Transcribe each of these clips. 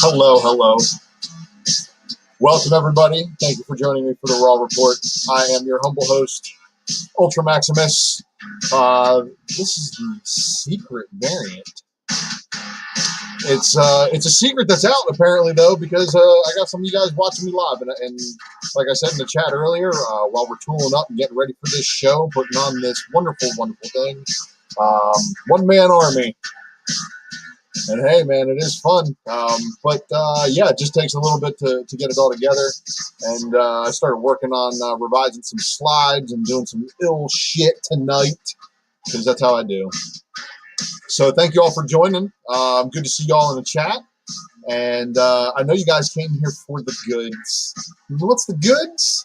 Hello, hello. Welcome, everybody. Thank you for joining me for the Raw Report. I am your humble host, Ultra Maximus. This is the secret variant. It's a secret that's out, apparently, though, because I got some of you guys watching me live. And like I said in the chat earlier, while we're tooling up and getting ready for this show, putting on this wonderful, wonderful thing, one-man army. And hey, man, it is fun. But yeah, it just takes a little bit to get it all together. And I started working on revising some slides and doing some ill shit tonight, because that's how I do. So thank you all for joining. Good to see you all in the chat. And I know you guys came here for the goods. What's the goods?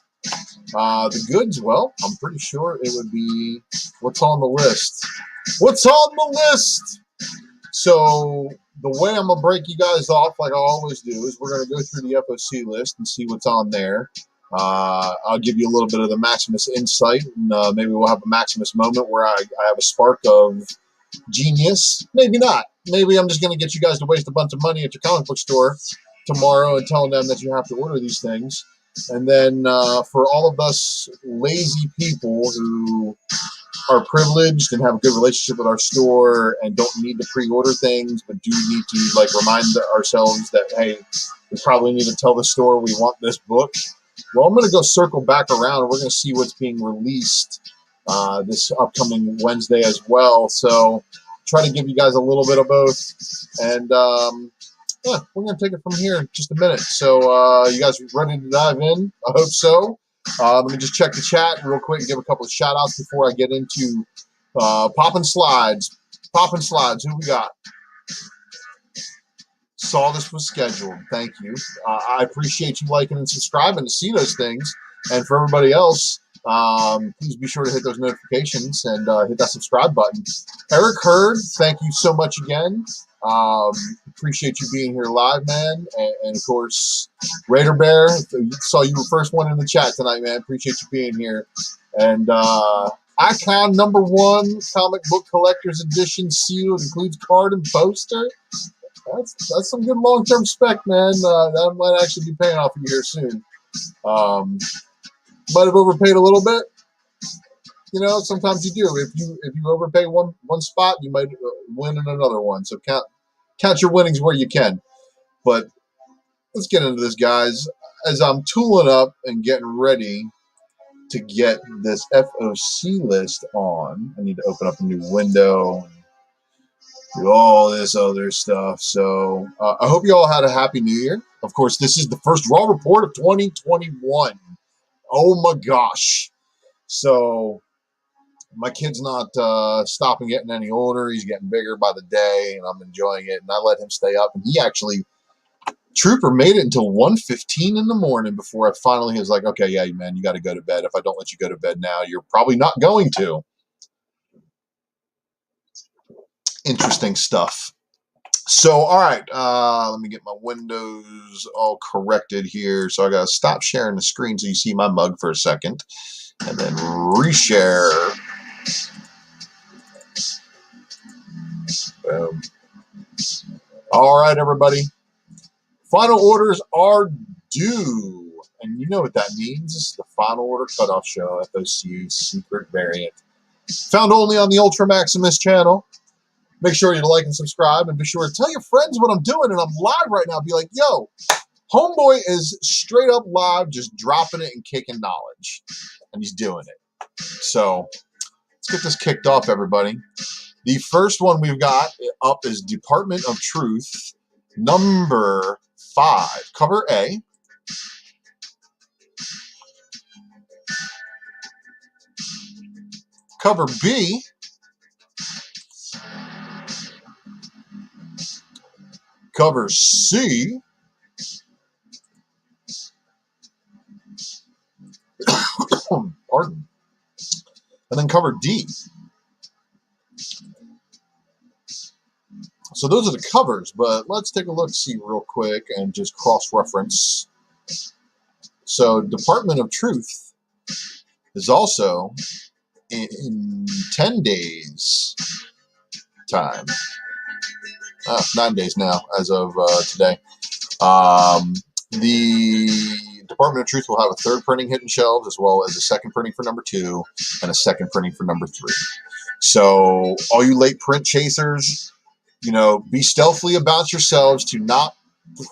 The goods, well, I'm pretty sure it would be what's on the list. What's on the list? So the way I'm going to break you guys off, like I always do, is we're going to go through the FOC list and see what's on there. I'll give you a little bit of the Maximus insight, and maybe we'll have a Maximus moment where I have a spark of genius. Maybe not. Maybe I'm just going to get you guys to waste a bunch of money at your comic book store tomorrow and telling them that you have to order these things. And then for all of us lazy people who are privileged and have a good relationship with our store and don't need to pre-order things, but do need to like remind ourselves that, hey, we probably need to tell the store we want this book. Well, I'm going to go circle back around and we're going to see what's being released this upcoming Wednesday as well. So try to give you guys a little bit of both. And yeah, we're going to take it from here in just a minute. So you guys ready to dive in? I hope so. Let me just check the chat real quick and give a couple of shout outs before I get into popping slides. Popping slides. Who we got? Saw this was scheduled. Thank you. I appreciate you liking and subscribing to see those things. And for everybody else, please be sure to hit those notifications and hit that subscribe button. Eric Hurd, thank you so much again. Appreciate you being here live, man. And of course, Raider Bear, saw you were first one in the chat tonight, man. Appreciate you being here. And Icon #1 comic book collector's edition sealed, includes card and poster. That's some good long-term spec, man. That might actually be paying off for you here soon. Might have overpaid a little bit. You know, sometimes you do. If you overpay one spot, you might win in another one. So count your winnings where you can. But let's get into this, guys. As I'm tooling up and getting ready to get this FOC list on, I need to open up a new window and do all this other stuff. So I hope you all had a happy New Year. Of course, this is the first Raw Report of 2021. Oh my gosh. So my kid's not stopping getting any older. He's getting bigger by the day, and I'm enjoying it. And I let him stay up. And he actually, Trooper, made it until 1:15 in the morning before I finally was like, okay, yeah, man, you got to go to bed. If I don't let you go to bed now, you're probably not going to. Interesting stuff. So, all right, let me get my windows all corrected here. So I got to stop sharing the screen so you see my mug for a second, and then reshare. Boom. All right, everybody. Final orders are due, and you know what that means. This is the final order cutoff show, FOC secret variant, found only on the Ultra Maximus channel. Make sure you like and subscribe, and be sure to tell your friends what I'm doing. And I'm live right now. Be like, yo, homeboy is straight up live, just dropping it and kicking knowledge, and he's doing it. So let's get this kicked off, everybody. The first one we've got up is Department of Truth, number 5. Cover A. Cover B. Cover C. Pardon. And then cover D. So those are the covers, but let's take a look, see real quick, and just cross-reference. So Department of Truth is also in 10 days time. 9 days now, as of today. The Department of Truth will have a third printing hitting shelves, as well as a second printing for number 2 and a second printing for number 3. So all you late print chasers, you know, be stealthily about yourselves to not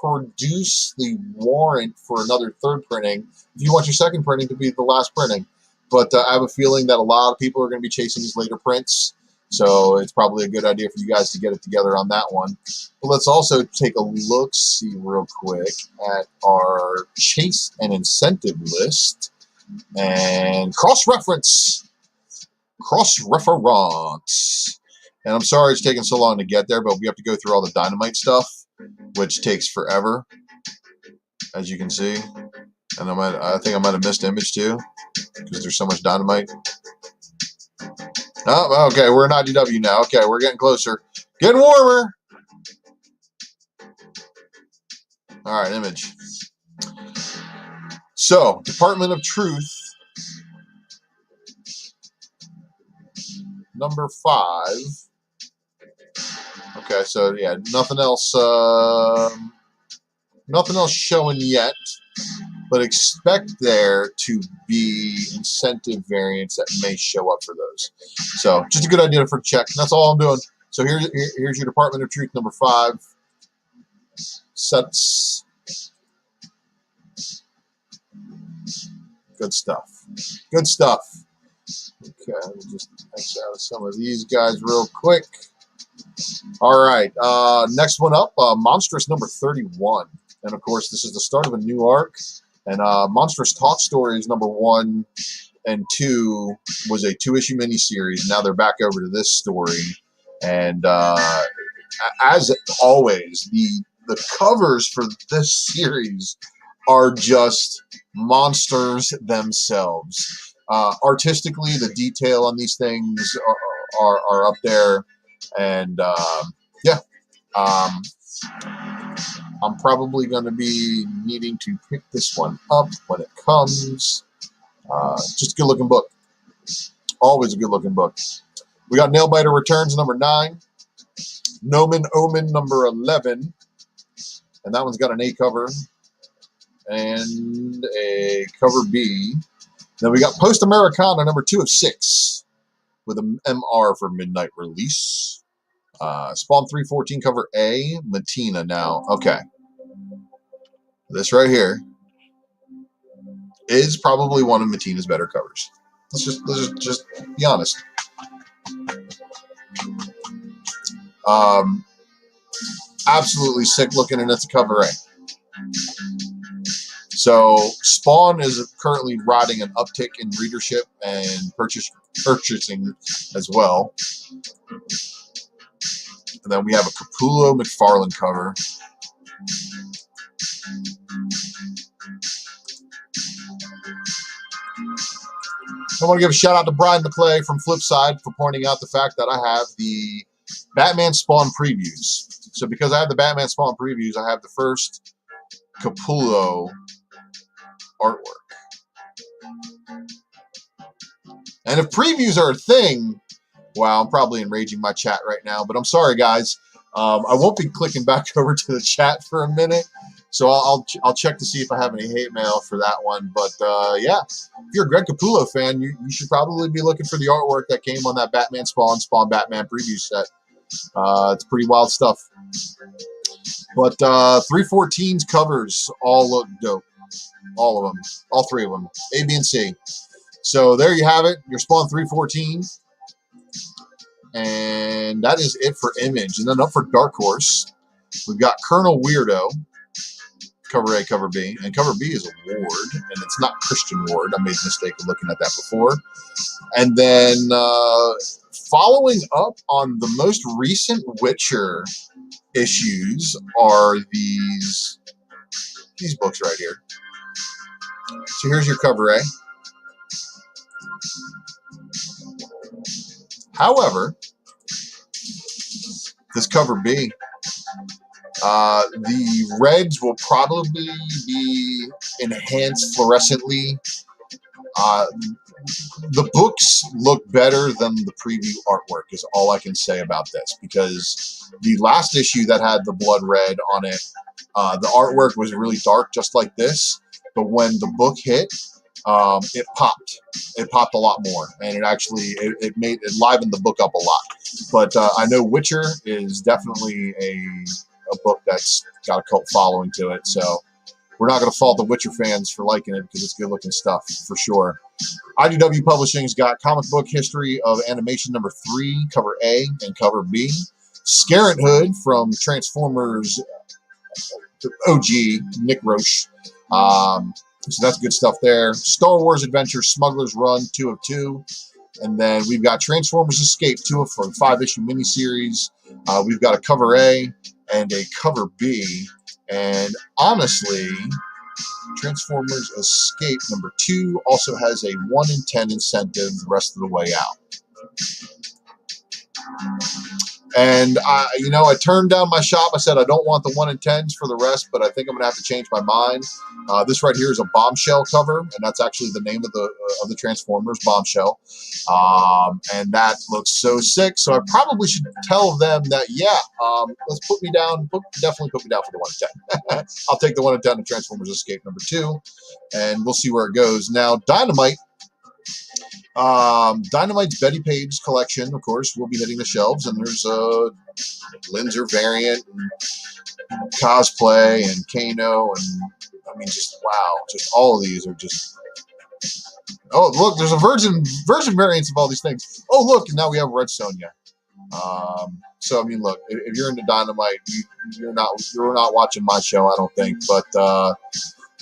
produce the warrant for another third printing if you want your second printing to be the last printing. But I have a feeling that a lot of people are going to be chasing these later prints, so it's probably a good idea for you guys to get it together on that one. But let's also take a look-see real quick at our chase and incentive list and cross-reference. Cross-reference. And I'm sorry it's taking so long to get there, but we have to go through all the dynamite stuff, which takes forever, as you can see. And I think I might have missed image too, because there's so much dynamite. Oh, okay, we're in IDW now. Okay, we're getting closer. Getting warmer. All right, image. So, Department of Truth, number 5. Okay, so yeah, nothing else showing yet, but expect there to be incentive variants that may show up for those. So just a good idea for a check. That's all I'm doing. So here's your Department of Truth number 5 sets. Good stuff. Good stuff. Okay, let me just X out some of these guys real quick. All right, next one up, Monstrous number 31. And of course, this is the start of a new arc. And Monstrous Talk Stories number 1 and 2 was a 2-issue miniseries. Now they're back over to this story. And as always, the covers for this series are just monsters themselves. Artistically, the detail on these things are up there. And yeah, I'm probably going to be needing to pick this one up when it comes. Just a good looking book. Always a good looking book. We got Nailbiter Returns number 9. Nomen Omen number 11. And that one's got an A cover and a cover B. Then we got Post Americana number 2 of 6 with an MR for midnight release. Spawn 314 cover A, Matina now. Okay. This right here is probably one of Matina's better covers. Let's just be honest. Absolutely sick looking, and it's a cover A. So Spawn is currently riding an uptick in readership and purchasing as well. And then we have a Capullo McFarlane cover. I want to give a shout out to Brian McClay from Flipside for pointing out the fact that I have the Batman Spawn previews. So because I have the Batman Spawn previews, I have the first Capullo artwork. And if previews are a thing, wow, I'm probably enraging my chat right now, but I'm sorry, guys. I won't be clicking back over to the chat for a minute, so I'll check to see if I have any hate mail for that one. But yeah, if you're a Greg Capullo fan, you should probably be looking for the artwork that came on that Batman Spawn Batman preview set. It's pretty wild stuff. But 314's covers all look dope. All of them. All 3 of them. A, B, and C. So there you have it. Your Spawn 314. And that is it for Image. And then up for Dark Horse, we've got Colonel Weirdo, Cover A, Cover B. And Cover B is a Ward, and it's not Christian Ward. I made the mistake of looking at that before. And then following up on the most recent Witcher issues are these books right here. So here's your Cover A. However, this Cover B, the reds will probably be enhanced fluorescently. The books look better than the preview artwork is all I can say about this, because the last issue that had the blood red on it, the artwork was really dark just like this, but when the book hit, it popped. It popped a lot more, and it actually it livened the book up a lot. But I know Witcher is definitely a book that's got a cult following to it, so we're not going to fault the Witcher fans for liking it because it's good looking stuff for sure. IDW Publishing's got Comic Book History of Animation number 3, Cover A and Cover B. Scarrett from Transformers, OG, Nick Roche. So that's good stuff there. Star Wars Adventure Smuggler's Run 2 of 2. And then we've got Transformers Escape 2 for the 5-issue miniseries. We've got a Cover A and a Cover B. And honestly, Transformers Escape number 2 also has a 1 in 10 incentive the rest of the way out. And I turned down my shop. I said I don't want the 1 in 10s for the rest, but I think I'm gonna have to change my mind. This right here is a Bombshell cover, and that's actually the name of the Transformers, Bombshell. And that looks so sick. So I probably should tell them that, let's put me down. Definitely put me down for the 1 in 10. I'll take the 1 in 10 to Transformers Escape number 2, and we'll see where it goes. Now, Dynamite. Dynamite's Betty Page collection, of course, will be hitting the shelves, and there's a Linzer variant, and Cosplay, and Kano, and I mean, just wow, just all of these are just. Oh, look, there's a version variants of all these things. Oh, look, and now we have Red Sonja. So I mean, look, if you're into Dynamite, you're not watching my show, I don't think, but.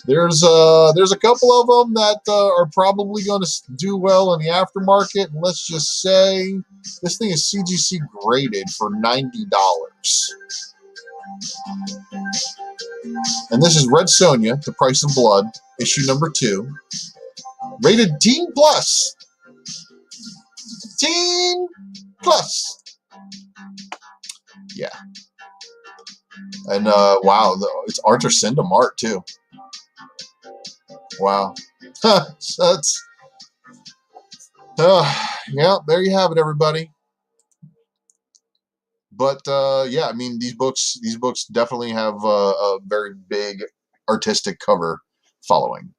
There's a couple of them that are probably going to do well in the aftermarket. And let's just say this thing is CGC graded for $90. And this is Red Sonja, The Price of Blood, issue number 2. Rated Teen Plus. Teen Plus. Yeah. And wow, it's Arthur Syndom art too. Wow. So that's yeah, there you have it, everybody. But yeah, I mean, these books definitely have a very big artistic cover following.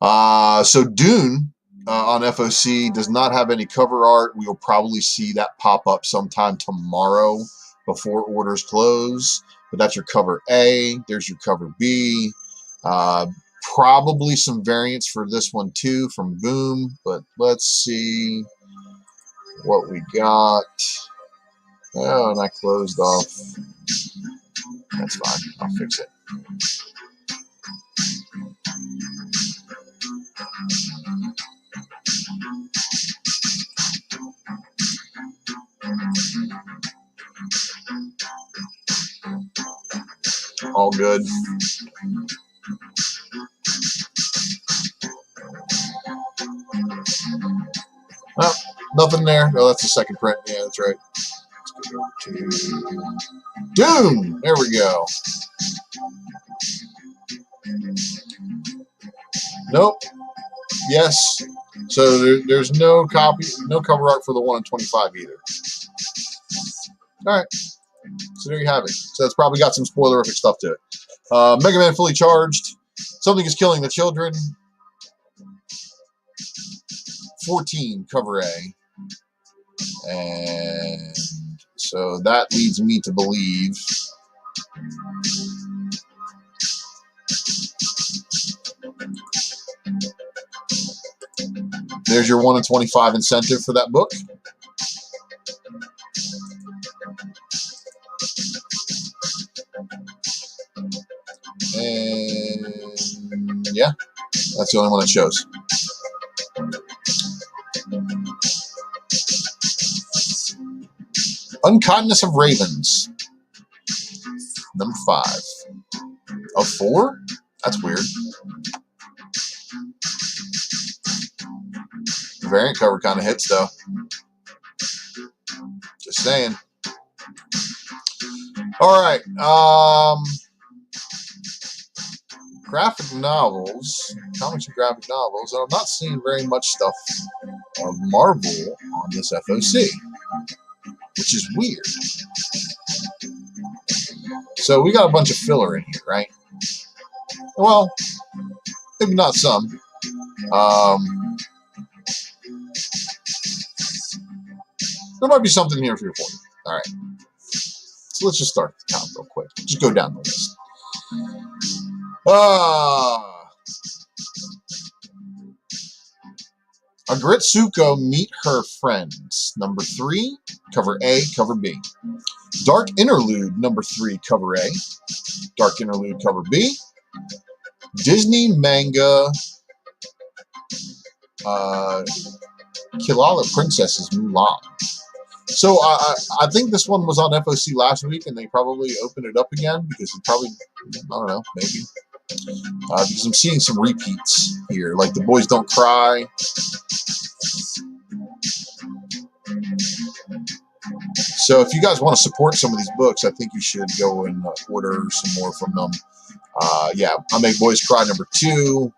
So Dune on FOC does not have any cover art. We will probably see that pop up sometime tomorrow before orders close. But that's your Cover A. There's your Cover B. Probably some variants for this one too from Boom, but let's see what we got. Oh, and I closed off. That's fine. I'll fix it. All good. Oh, nothing there. Oh, that's the second print. Yeah, that's right. Let's go to Dune. There we go. Nope. Yes. So there's no cover art for the 1 in 25 either. All right. So there you have it. So it's probably got some spoilerific stuff to it. Mega Man Fully Charged. Something is Killing the Children. 14, Cover A. And so that leads me to believe there's your 1 in 25 incentive for that book. And yeah, that's the only one that shows. Unkindness of Ravens, number 5. Of 4? That's weird. The variant cover kind of hits, though. Just saying. All right. Graphic novels, comics and graphic novels, and I'm not seeing very much stuff of Marvel on this FOC, which is weird. So we got a bunch of filler in here, right? Well, maybe not some. There might be something here for you. All right. So let's just start at the top real quick. Just go down the list. Agritsuko Meet Her Friends, number 3, cover A, cover B. Dark Interlude, number 3, cover A. Dark Interlude, cover B. Disney manga Kilala Princesses Mulan. So I think this one was on FOC last week, and they probably opened it up again because it probably, I don't know, maybe. Because I'm seeing some repeats here, like The Boys Don't Cry. So if you guys want to support some of these books, I think you should go and order some more from them. Yeah, I Make Boys Cry, number 2.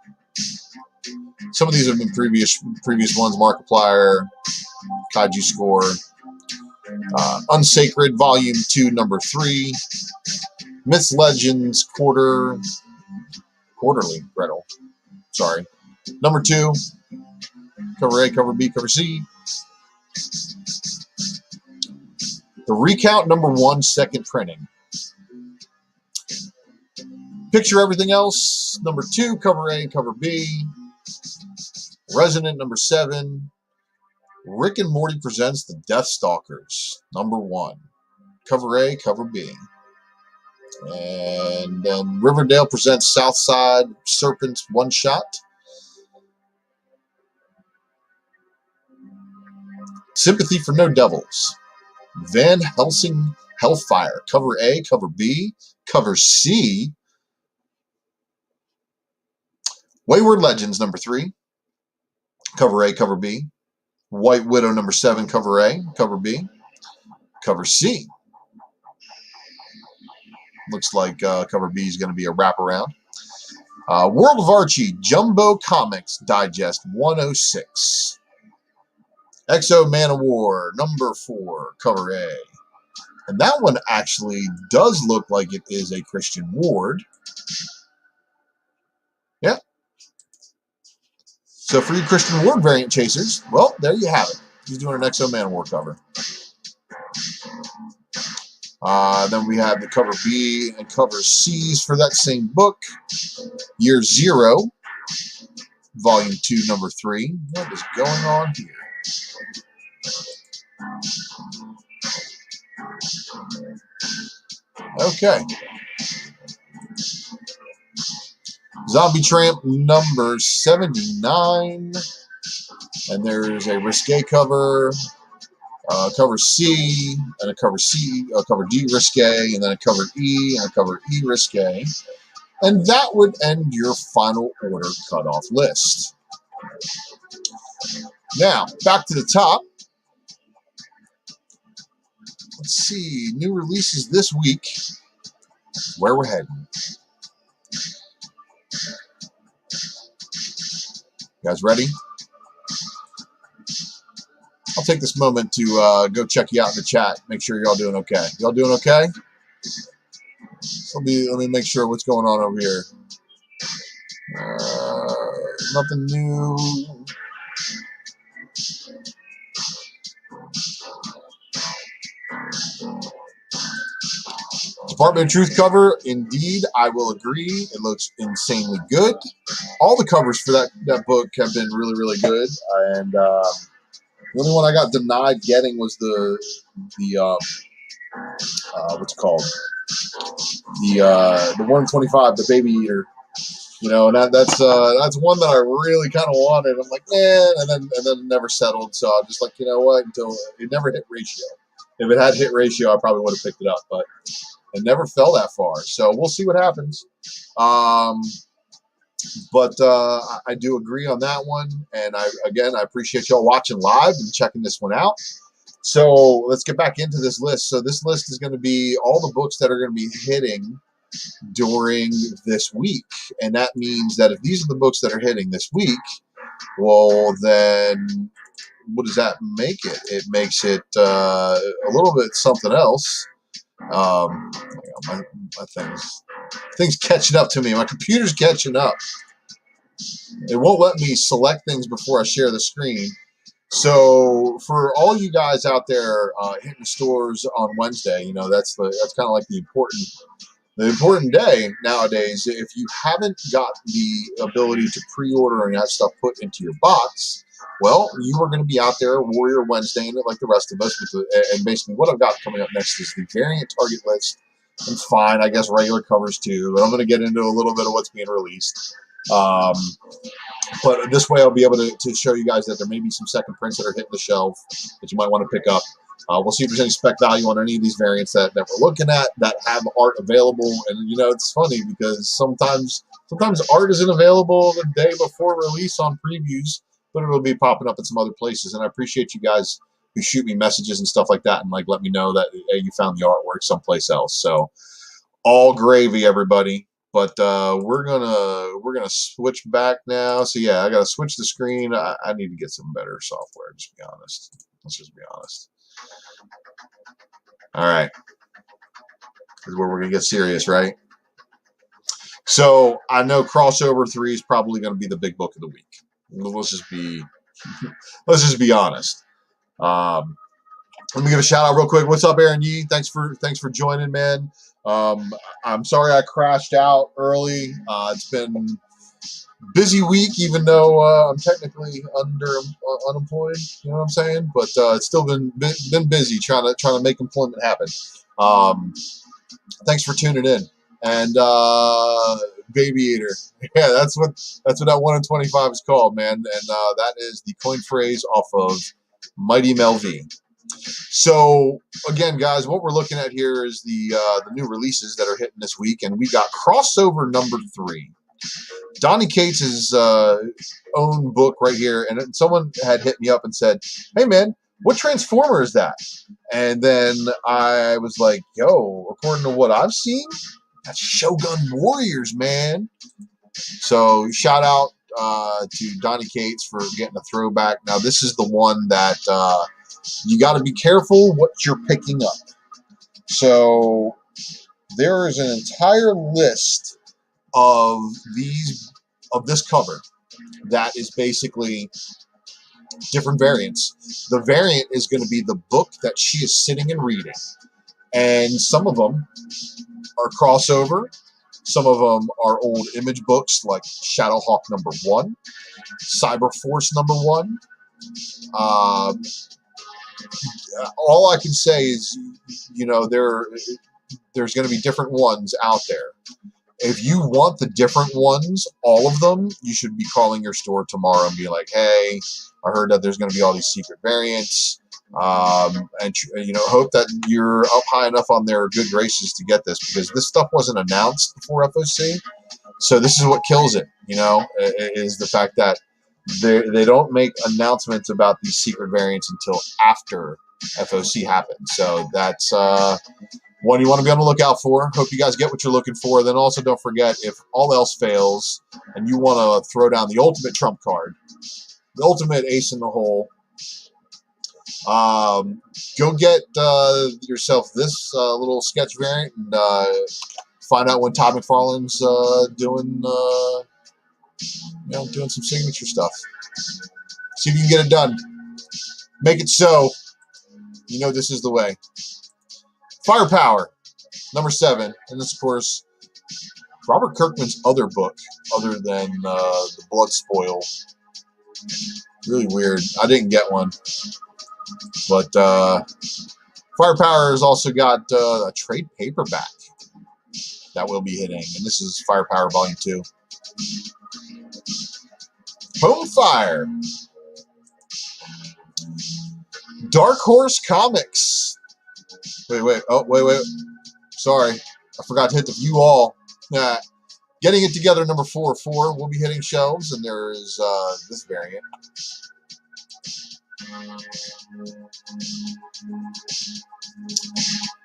Some of these have been previous ones. Markiplier, Kaiju Score. Unsacred, Volume 2, number 3. Myths, Legends, Quarterly, Gretel. Sorry. Number 2. Cover A, cover B, cover C. The Recount, number 1, second printing. Picture Everything Else, number 2, cover A, cover B. Resonant, number 7. Rick and Morty Presents The Death Stalkers, number 1. Cover A, cover B. And then Riverdale Presents Southside Serpents One Shot. Sympathy for No Devils. Van Helsing Hellfire, cover A, cover B, cover C. Wayward Legends, number 3. Cover A, cover B. White Widow, number 7, cover A, cover B, cover C. Looks like cover B is going to be a wraparound. World of Archie, Jumbo Comics Digest 106. Exo Man of War, number 4, cover A. And that one actually does look like it is a Christian Ward. Yeah. So for you Christian Ward variant chasers, well, there you have it. He's doing an Exo Man of War cover. Then we have the cover B and cover C's for that same book. Year 0, Volume 2, number 3. What is going on here? Okay. Zombie Tramp, number 79. And there's a risque cover, cover C, and a cover C, a cover D risque, and then a cover E, and a cover E risque. And that would end your final order cutoff list. Now, back to the top. Let's see, new releases this week. Where we're heading. You guys ready? I'll take this moment to go check you out in the chat. Make sure you're all doing okay. Y'all doing okay? Let me make sure what's going on over here. Nothing new. Department of Truth cover, indeed, I will agree. It looks insanely good. All the covers for that book have been really, really good. And the only one I got denied getting was the what's it called? The 125, the Baby Eater. You know, and that's one that I really kind of wanted. I'm like, man, and then it never settled. So I'm just like, you know what? Until it never hit ratio. If it had hit ratio, I probably would have picked it up, but it never fell that far. So we'll see what happens. But I do agree on that one. And I appreciate y'all watching live and checking this one out. So let's get back into this list. So this list is going to be all the books that are going to be hitting during this week. And that means that if these are the books that are hitting this week, well, then what does that make it? It makes it a little bit something else. My things catching up to me. My computer's catching up. It won't let me select things before I share the screen. So for all you guys out there hitting stores on Wednesday, you know, that's kind of like the important day nowadays. If you haven't got the ability to pre-order and have stuff put into your box, well, you are going to be out there Warrior Wednesday in it like the rest of us. And basically what I've got coming up next is the variant target list. And fine, I guess regular covers too, but I'm going to get into a little bit of what's being released. But this way I'll be able to show you guys that there may be some second prints that are hitting the shelf that you might want to pick up. We'll see if there's any spec value on any of these variants that we're looking at that have art available. And, you know, it's funny because sometimes art isn't available the day before release on previews, but it'll be popping up in some other places. And I appreciate you guys who shoot me messages and stuff like that and, like, let me know that, hey, you found the artwork someplace else. So all gravy, everybody. But we're gonna switch back now. So yeah, I gotta switch the screen. I need to get some better software. Just be honest. Let's just be honest. All right, this is where we're gonna get serious, right? So I know Crossover 3 is probably gonna be the big book of the week. Let's just be honest. Let me give a shout out real quick. What's up, Aaron Yee? Thanks for joining, man. I'm sorry I crashed out early. It's been a busy week, even though I'm technically unemployed. You know what I'm saying? But it's still been busy trying to make employment happen. Thanks for tuning in. And Baby Eater, yeah, that's what that 1 in 25 is called, man. And that is the coin phrase off of Mighty Mel V. So again, guys, what we're looking at here is the new releases that are hitting this week, and we got Crossover number 3, Donny Cates' own book right here. And someone had hit me up and said, "Hey, man, what Transformer is that?" And then I was like, "Yo, according to what I've seen, that's Shogun Warriors, man." So shout out to Donny Cates for getting a throwback. Now this is the one that. You got to be careful what you're picking up. So there is an entire list of this cover that is basically different variants. The variant is going to be the book that she is sitting and reading. And some of them are crossover. Some of them are old image books like Shadowhawk number 1, Cyberforce number 1. All I can say is, you know, there's going to be different ones out there. If you want the different ones, all of them, you should be calling your store tomorrow and be like, "Hey, I heard that there's going to be all these secret variants." And you know, hope that you're up high enough on their good graces to get this, because this stuff wasn't announced before FOC. So this is what kills it, you know, is the fact that they don't make announcements about these secret variants until after FOC happens. So that's one you want to be on the lookout for. Hope you guys get what you're looking for. Then also don't forget, if all else fails and you want to throw down the ultimate trump card, the ultimate ace in the hole, go get yourself this little sketch variant and find out when Todd McFarlane's doing some signature stuff. See if you can get it done. Make it so. You know this is the way. Firepower, number 7. And this, of course, Robert Kirkman's other book, other than The Blood Spoil. Really weird. I didn't get one. But Firepower has also got a trade paperback that we'll be hitting, and this is Firepower Volume 2. Home Fire. Dark Horse Comics. Wait. Oh, wait. Sorry. I forgot to hit the view all. Getting It Together number 404 will be hitting shelves, and there is this variant.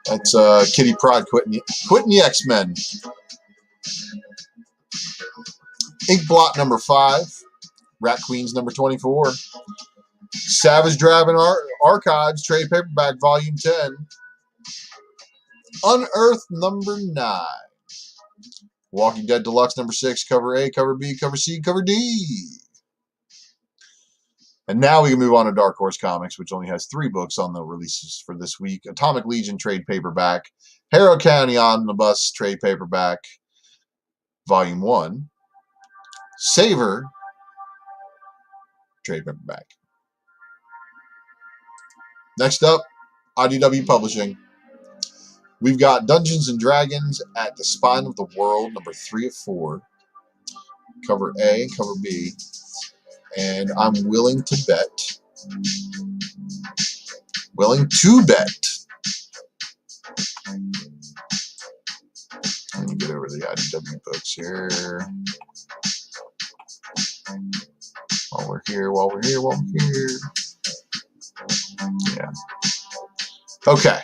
That's Kitty Pryde quitting the X-Men. Ink Blot number 5. Rat Queens number 24. Savage Dragon Archives trade paperback volume 10. Unearthed number 9. Walking Dead Deluxe number 6, cover A, cover B, cover C, cover D. And now we can move on to Dark Horse Comics, which only has 3 books on the releases for this week. Atomic Legion trade paperback. Harrow County Omnibus trade paperback, volume 1. Savor trade paperback. Next up, IDW Publishing. We've got Dungeons and Dragons at the Spine of the World, number 3 of 4. Cover A, cover B. And I'm willing to bet. Let me get over the IDW books here. While we're here. Yeah. Okay.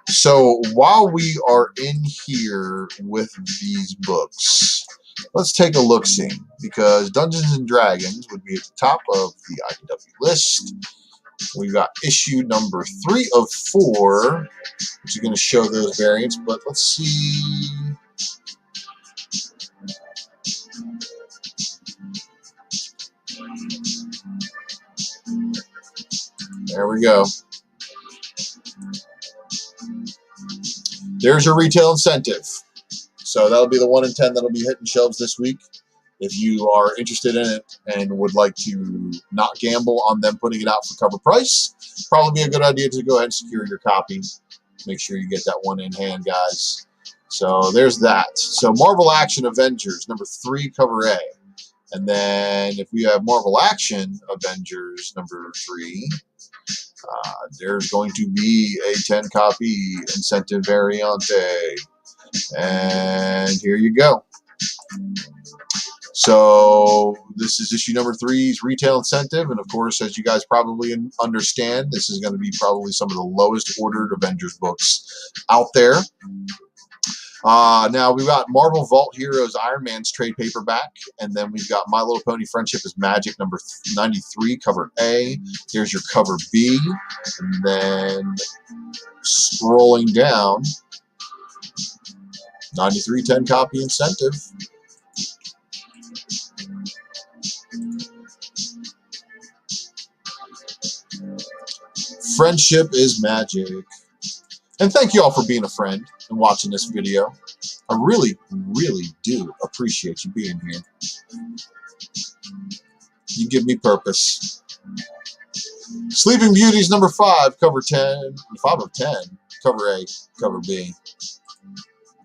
So while we are in here with these books, let's take a look-see, because Dungeons and Dragons would be at the top of the IDW list. We've got issue number 3 of 4, which is going to show those variants, but let's see. There we go. There's your retail incentive. So that'll be the 1 in 10 that'll be hitting shelves this week. If you are interested in it and would like to not gamble on them putting it out for cover price, probably be a good idea to go ahead and secure your copy. Make sure you get that one in hand, guys. So there's that. So Marvel Action Avengers, number 3, cover A. And then if we have Marvel Action Avengers, number 3, there's going to be a 10-copy incentive variante. And here you go. So this is issue number 3's retail incentive. And of course, as you guys probably understand, this is going to be probably some of the lowest ordered Avengers books out there. Now we've got Marvel Vault Heroes Iron Man's trade paperback, and then we've got My Little Pony Friendship is Magic number 93, cover A. Here's your cover B, and then scrolling down, 93 10-copy incentive. Friendship is Magic. And thank you all for being a friend and watching this video. I really, really do appreciate you being here. You give me purpose. Sleeping Beauties number 5, cover 10, 5 of 10, cover A, cover B.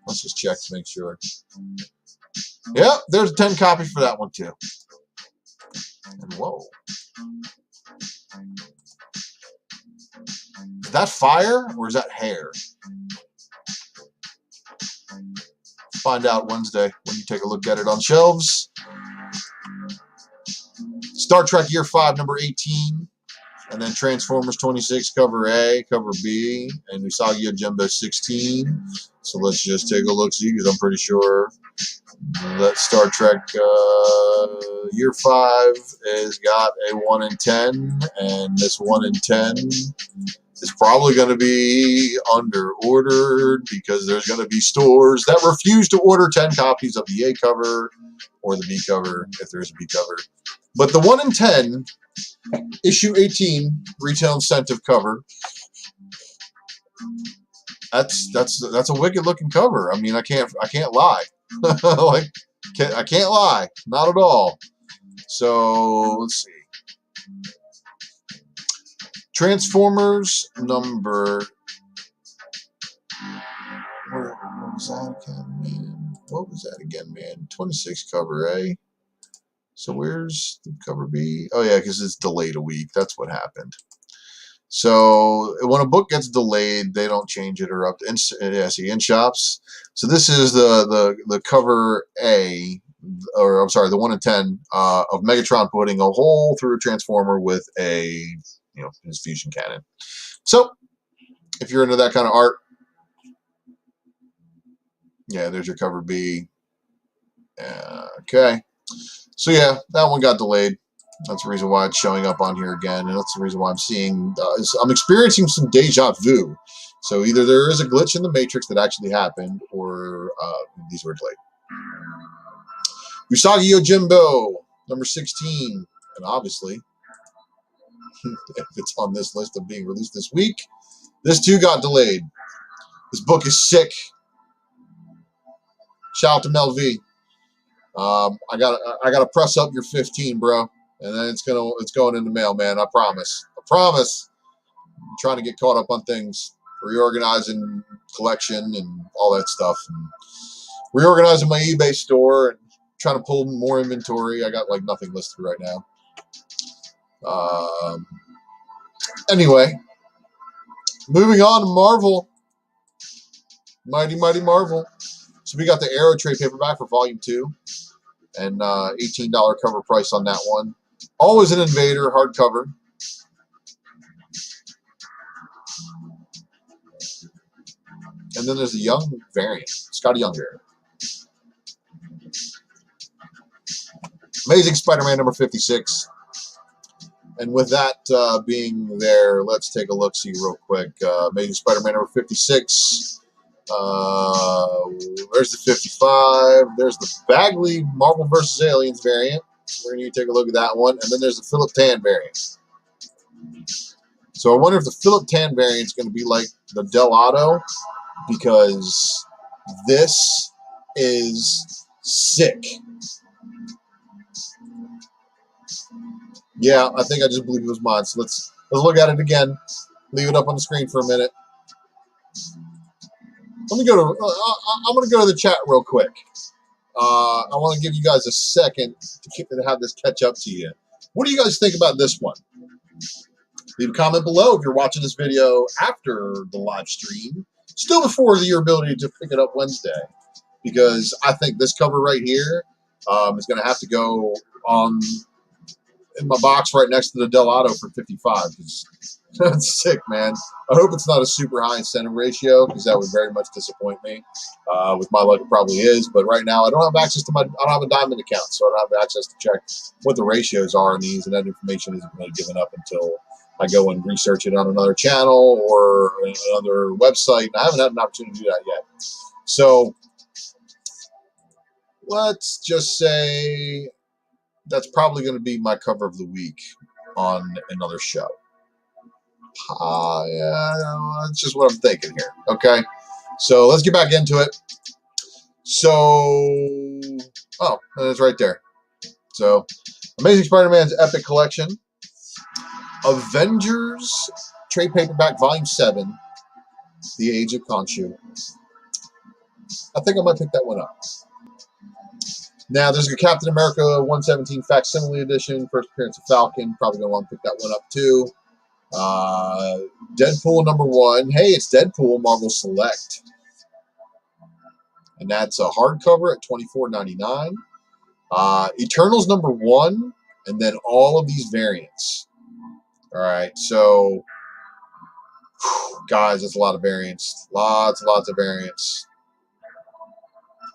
Let's just check to make sure. Yep, there's a 10 copy for that one too. And whoa. Is that fire or is that hair? Find out Wednesday when you take a look at it on shelves. Star Trek Year 5, number 18. And then Transformers 26, cover A, cover B. And Usagi Yojimbo 16. So let's just take a look-see, because I'm pretty sure that Star Trek Year 5 has got a 1 in 10. And this 1 in 10 is probably going to be under-ordered, because there's going to be stores that refuse to order 10 copies of the A cover or the B cover, if there's a B cover. But the 1 in 10, issue 18, retail incentive cover, that's a wicked-looking cover. I mean, I can't lie. I can't lie, not at all. So let's see. Transformers number was that again, man? What was that again, man? 26 cover A. So where's the cover B? Oh, yeah, because it's delayed a week. That's what happened. So when a book gets delayed, they don't change it or up in shops. So this is the cover A, or I'm sorry, the 1 in 10 of Megatron putting a hole through a transformer with a his fusion cannon. So if you're into that kind of art, yeah, there's your cover B. Okay. So yeah, that one got delayed. That's the reason why it's showing up on here again, and that's the reason why I'm seeing, I'm experiencing some deja vu. So either there is a glitch in the Matrix that actually happened, or these were delayed. Usagi Yojimbo, number 16, and obviously, if it's on this list of being released this week, this too got delayed. This book is sick. Shout out to Mel V. I gotta press up your 15, bro. And then it's going in the mail, man. I promise. I promise. I'm trying to get caught up on things, reorganizing collection and all that stuff, and reorganizing my eBay store and trying to pull more inventory. I got like nothing listed right now. Anyway, moving on to Marvel. Mighty Marvel. So we got the Arrow trade paperback for Volume 2, and $18 cover price on that one. Always an Invader hardcover. And then there's a Young variant, Scotty Young variant. Amazing Spider-Man number 56. And with that being there, let's take a look-see real quick. Amazing Spider-Man number 56. There's the 55. There's the Bagley Marvel vs. Aliens variant. We're going to take a look at that one. And then there's the Philip Tan variant. So I wonder if the Philip Tan variant is going to be like the Del Auto, because this is sick. Yeah, I think I just believe it was mine. So let's look at it again. Leave it up on the screen for a minute. Let me go to. I'm going to go to the chat real quick. I want to give you guys a second to have this catch up to you. What do you guys think about this one? Leave a comment below if you're watching this video after the live stream, still before your ability to pick it up Wednesday, because I think this cover right here is going to have to go on in my box right next to the Del Auto for 55. That's sick, man. I hope it's not a super high incentive ratio, because that would very much disappoint me. With my luck, it probably is. But right now, I don't have access to I don't have a Diamond account, so I don't have access to check what the ratios are on these, and that information isn't really given up until I go and research it on another channel or another website. And I haven't had an opportunity to do that yet. So let's just say that's probably going to be my cover of the week on another show. Yeah, that's just what I'm thinking here. Okay, so let's get back into it. So, oh, and it's right there. So, Amazing Spider-Man's Epic Collection, Avengers trade paperback Volume 7, The Age of Khonshu. I think I might pick that one up. Now, there's a Captain America 117 Facsimile Edition, first appearance of Falcon. Probably going to want to pick that one up too. Deadpool number 1. Hey, it's Deadpool Marvel Select. And that's a hardcover at $24.99. Eternals number 1, and then all of these variants. All right, so guys, that's a lot of variants. Lots of variants.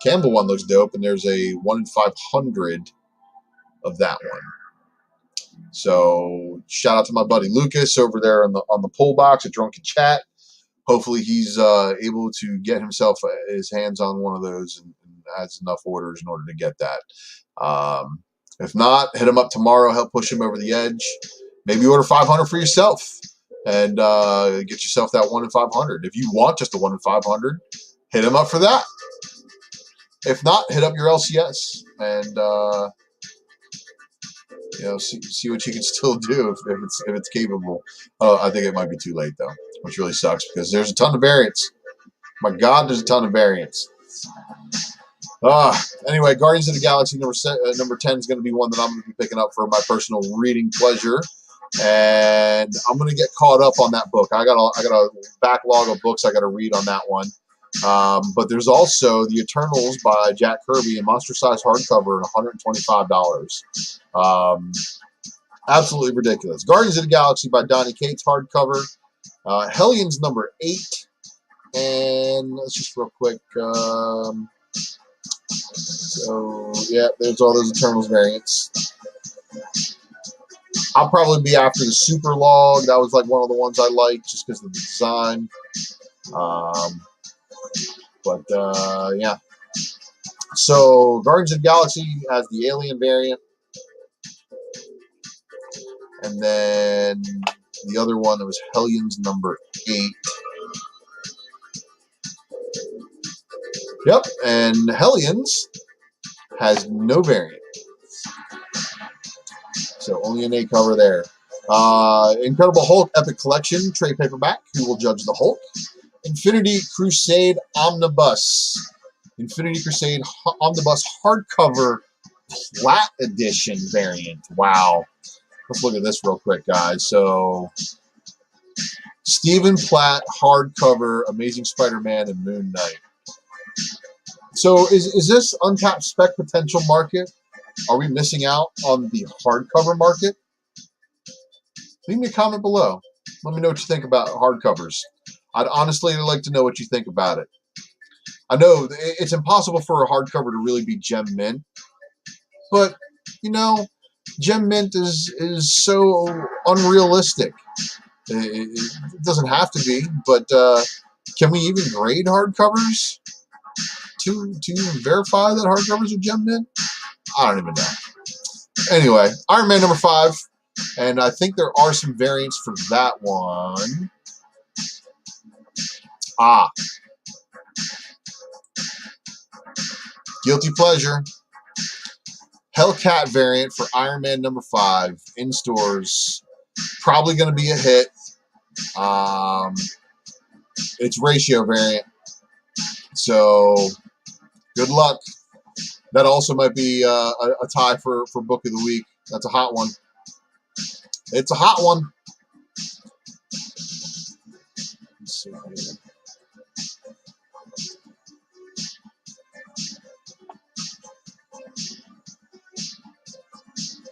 Campbell one looks dope, and there's a 1 in 500 of that one. So shout out to my buddy Lucas over there on the pull box at Drunken Chat. Hopefully he's able to get himself his hands on one of those and has enough orders in order to get that. If not, hit him up tomorrow. Help push him over the edge. Maybe order 500 for yourself and get yourself that 1 in 500. If you want just a 1 in 500, hit him up for that. If not, hit up your LCS and see what you can still do if it's capable. I think it might be too late though, which really sucks because there's a ton of variants. My God, there's a ton of variants. Anyway, Guardians of the Galaxy number 10 is going to be one that I'm going to be picking up for my personal reading pleasure, and I'm going to get caught up on that book. I got a backlog of books I got to read on that one. But there's also The Eternals by Jack Kirby, a monster-sized hardcover at $125. Absolutely ridiculous. Guardians of the Galaxy by Donny Cates, hardcover. Hellions number 8. And let's just real quick. So, yeah, there's all those Eternals variants. I'll probably be after the Super Log. That was like one of the ones I liked just because of the design. Yeah. So, Guardians of the Galaxy has the Alien variant. And then the other one that was Hellions number 8. Yep, and Hellions has no variant. So only an A cover there. Incredible Hulk Epic Collection, trade paperback. Who Will Judge the Hulk? Infinity Crusade Omnibus. Infinity Crusade Omnibus hardcover Plat Edition variant. Wow. Let's look at this real quick, guys. So, Stephen Platt, hardcover, Amazing Spider-Man and Moon Knight. So, is this untapped spec potential market? Are we missing out on the hardcover market? Leave me a comment below. Let me know what you think about hardcovers. I'd honestly like to know what you think about it. I know it's impossible for a hardcover to really be gem mint, but, you know, gem mint is so unrealistic. It doesn't have to be, but can we even grade hardcovers to verify that hardcovers are gem mint? I don't even know. Anyway, Iron Man number 5, and I think there are some variants for that one. Guilty Pleasure. Hellcat variant for Iron Man number 5 in stores. Probably going to be a hit. It's ratio variant. So, good luck. That also might be a tie for Book of the Week. That's a hot one. It's a hot one. Let's see here.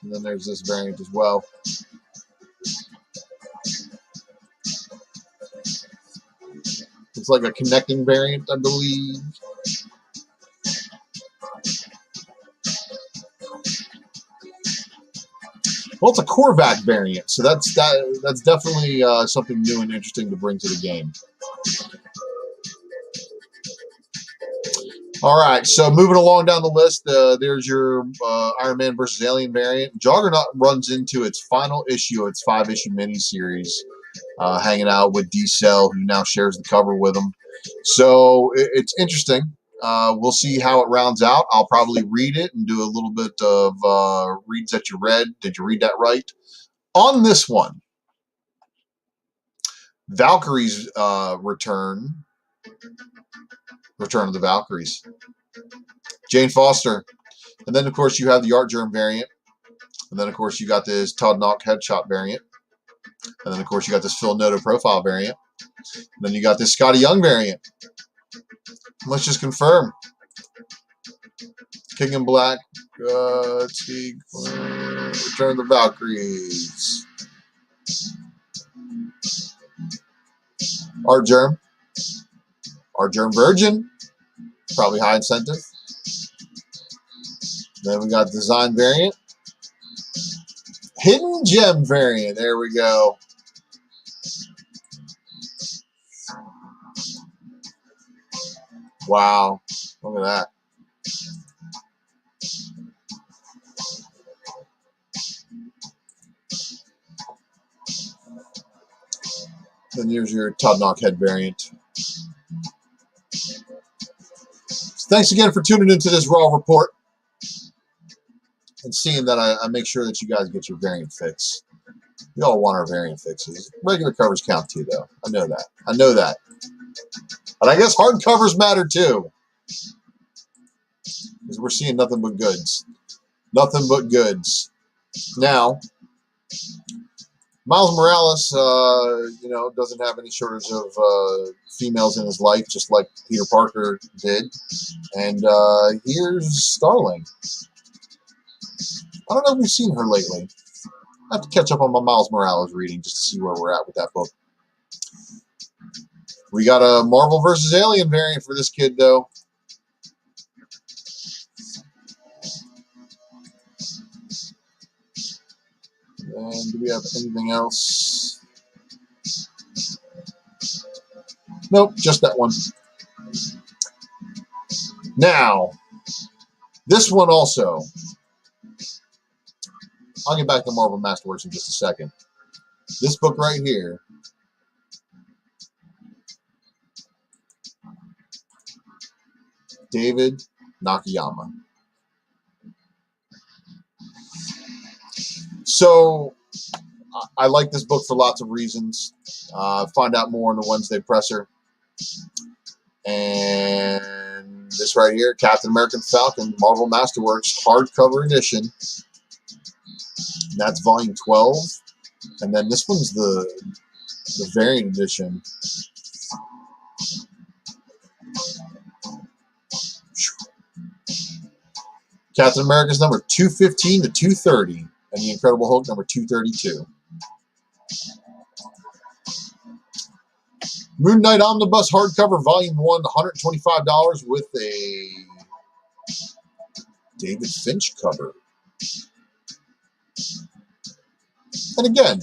And then there's this variant as well. It's like a connecting variant, I believe. Well, it's a Korvac variant, so that's definitely something new and interesting to bring to the game. All right, so moving along down the list, there's your Iron Man versus Alien variant. Juggernaut runs into its final issue of its 5-issue miniseries, hanging out with D-Cell, who now shares the cover with him. So it's interesting. We'll see how it rounds out. I'll probably read it and do a little bit of reads that you read. Did you read that right? On this one, Valkyrie's Return of the Valkyries. Jane Foster. And then, of course, you have the Art Germ variant. And then, of course, you got this Todd Knock Headshot variant. And then, of course, you got this Phil Noto Profile variant. And then you got this Scotty Young variant. Let's just confirm. King in Black. Return of the Valkyries. Art Germ. Art Germ Virgin. Probably high incentive. Then we got Design variant. Hidden Gem variant. There we go. Wow. Look at that. Then here's your Todd Knockhead variant. So thanks again for tuning into this Raw Report and seeing that I make sure that you guys get your variant fix. You all want our variant fixes. Regular covers count too, though. I know that. But I guess hard covers matter too. Because we're seeing nothing but goods. Nothing but goods. Now, Miles Morales, doesn't have any shortage of females in his life, just like Peter Parker did. And here's Starling. I don't know if we've seen her lately. I have to catch up on my Miles Morales reading just to see where we're at with that book. We got a Marvel vs. Alien variant for this kid, though. And do we have anything else? Nope, just that one. Now, this one also. I'll get back to Marvel Masterworks in just a second. This book right here. David Nakayama. So, I like this book for lots of reasons. Find out more on the Wednesday presser. And this right here, Captain American Falcon, Marvel Masterworks, hardcover edition. That's volume 12. And then this one's the variant edition. Captain America's number 215 to 230. And the Incredible Hulk number 232. Moon Knight Omnibus hardcover volume 1, $125 with a David Finch cover. And again,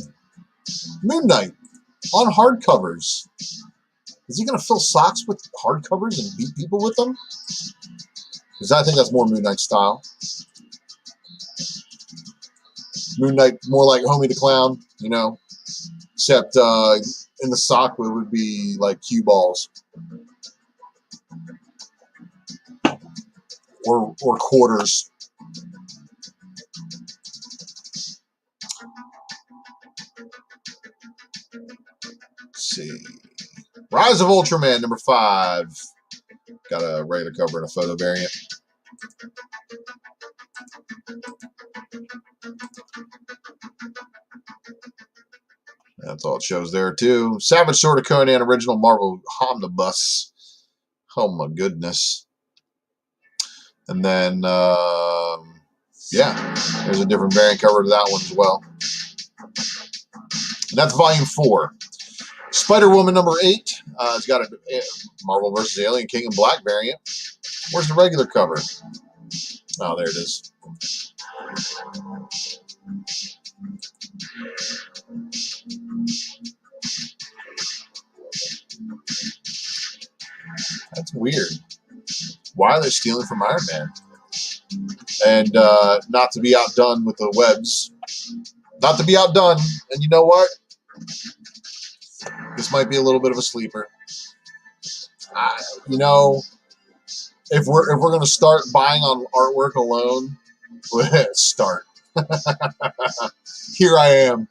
Moon Knight on hardcovers. Is he going to fill socks with hardcovers and beat people with them? Because I think that's more Moon Knight style. Moon Knight more like Homie the Clown, except in the sock it would be like cue balls or quarters. Let's see. Rise of Ultraman number 5. Got a regular cover and a photo variant. That's all it shows there, too. Savage Sword of Conan original Marvel Omnibus. Oh, my goodness. And then, there's a different variant cover to that one as well. And that's volume 4. Spider-Woman number 8. It's got a Marvel vs. Alien King in Black variant. Where's the regular cover? Oh, there it is. That's weird. Why are they stealing from Iron Man? And not to be outdone with the webs. Not to be outdone. And you know what? This might be a little bit of a sleeper. If we're going to start buying on artwork alone, start. Here I am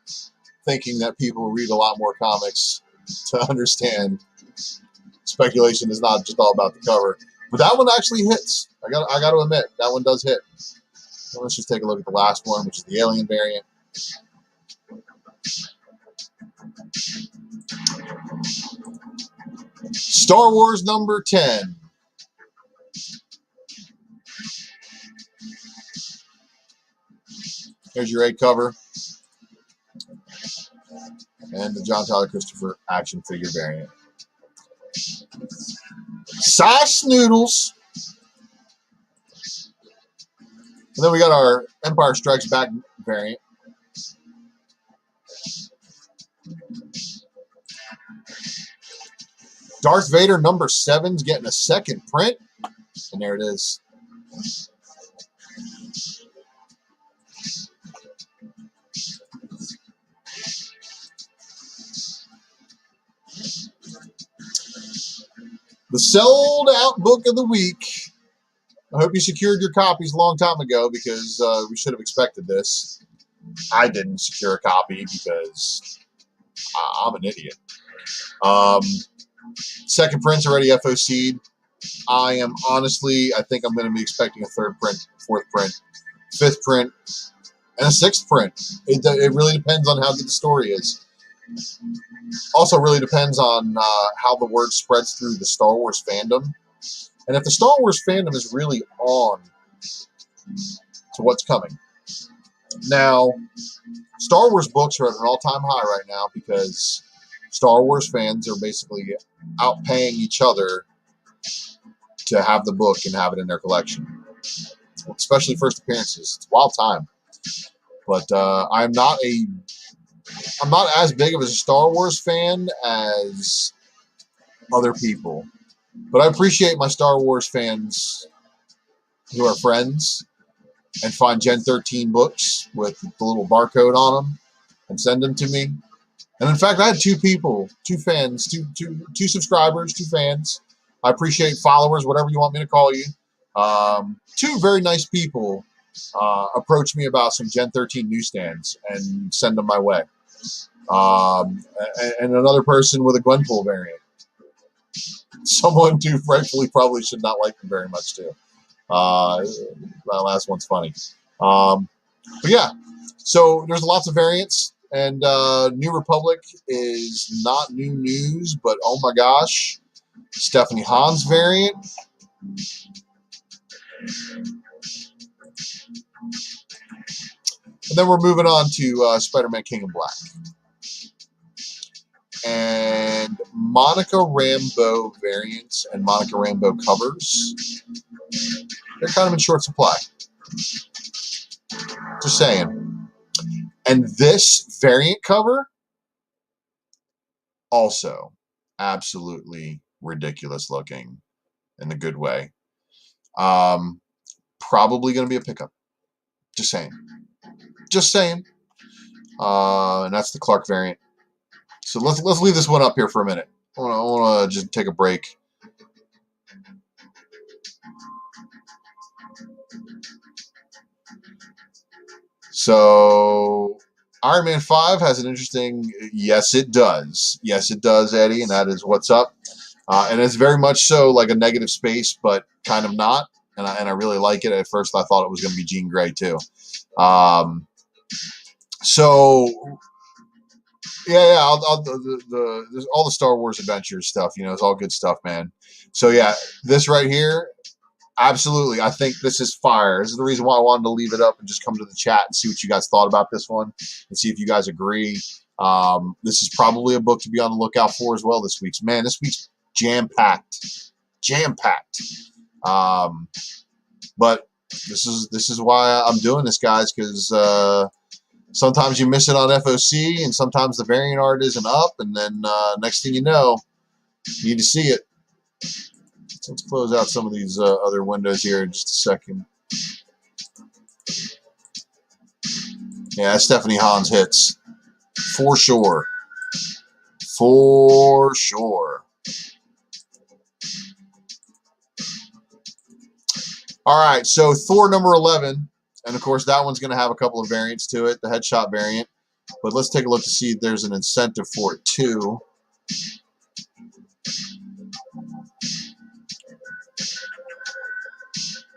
thinking that people read a lot more comics to understand speculation is not just all about the cover. But that one actually hits. I got to admit, that one does hit. So let's just take a look at the last one, which is the Alien variant. Star Wars number 10. Here's your A cover. And the John Tyler Christopher action figure variant. Sauce noodles. And then we got our Empire Strikes Back variant. Darth Vader number 7's getting a second print. And there it is. The sold out book of the week. I hope you secured your copies a long time ago because we should have expected this. I didn't secure a copy because I'm an idiot. Second print's already FOC'd. I am honestly, I think I'm going to be expecting a third print, fourth print, fifth print, and a sixth print. It really depends on how good the story is. Also, really depends on how the word spreads through the Star Wars fandom, and if the Star Wars fandom is really on to what's coming. Now, Star Wars books are at an all-time high right now because Star Wars fans are basically outpaying each other to have the book and have it in their collection, especially first appearances. It's a wild time. But I'm not as big of a Star Wars fan as other people. But I appreciate my Star Wars fans who are friends and find Gen 13 books with the little barcode on them and send them to me. And in fact, I had two fans, two subscribers, two fans. I appreciate followers, whatever you want me to call you. Two very nice people approach me about some Gen 13 newsstands and send them my way. And another person with a Gwenpool variant. Someone who rightfully probably should not like them very much too. That last one's funny. But yeah, so there's lots of variants, and New Republic is not new news, but oh my gosh, Stephanie Hahn's variant. And then we're moving on to Spider-Man King in Black. And Monica Rambeau variants and Monica Rambeau covers, they're kind of in short supply. Just saying. And this variant cover, also absolutely ridiculous looking in a good way. Probably going to be a pickup. Just saying. Just saying. And that's the Clark variant. So let's leave this one up here for a minute. I want to just take a break. So Iron Man 5 has an interesting, yes it does, Eddie, and that is what's up. And it's very much so like a negative space, but kind of not. And I really like it. At first I thought it was going to be Jean Grey too. So yeah, there's all the Star Wars Adventures stuff, it's all good stuff, man. So yeah, this right here, absolutely, I think this is fire. This is the reason why I wanted to leave it up and just come to the chat and see what you guys thought about this one and see if you guys agree. This is probably a book to be on the lookout for as well this week. Man, this week's jam-packed. But this is why I'm doing this, guys, because sometimes you miss it on FOC, and sometimes the variant art isn't up, and then next thing you know, you need to see it. So let's close out some of these other windows here in just a second. Yeah, Stephanie Hahn's hits. For sure. For sure. All right, so Thor number 11. And, of course, that one's going to have a couple of variants to it, the headshot variant. But let's take a look to see if there's an incentive for it, too.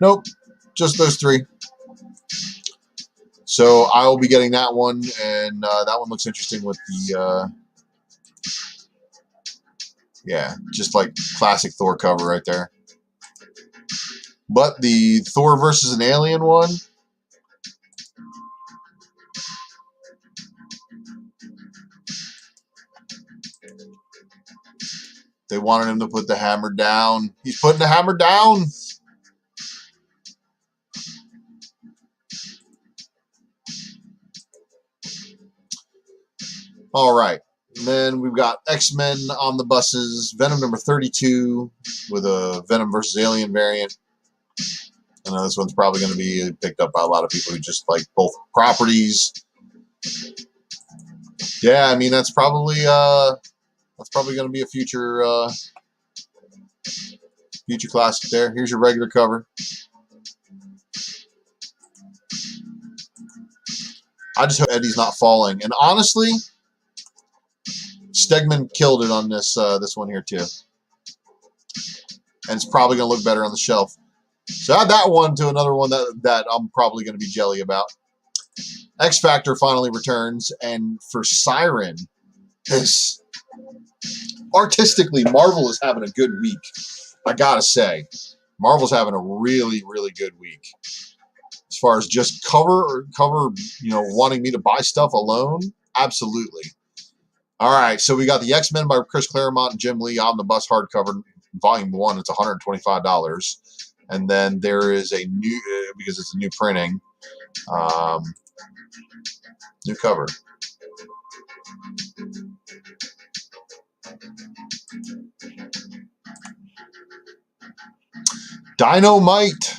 Nope, just those three. So I will be getting that one, and that one looks interesting with the, yeah, just like classic Thor cover right there. But the Thor versus an alien one, they wanted him to put the hammer down. He's putting the hammer down. All right. And then we've got X-Men on the buses. Venom number 32 with a Venom versus Alien variant. I know this one's probably going to be picked up by a lot of people who just like both properties. Yeah, I mean, that's probably going to be a future classic there. Here's your regular cover. I just hope Eddie's not falling. And honestly, Stegman killed it on this one here too. and it's probably going to look better on the shelf. So add that one to another one that I'm probably going to be jelly about. X Factor finally returns, and for Siren, this artistically, Marvel is having a good week. I gotta say, Marvel's having a really, really good week. As far as just cover, wanting me to buy stuff alone, absolutely. All right, so we got the X-Men by Chris Claremont and Jim Lee Omnibus hardcover, volume 1. It's $125. And then there is a new, because it's a new printing, new cover. Dynamite.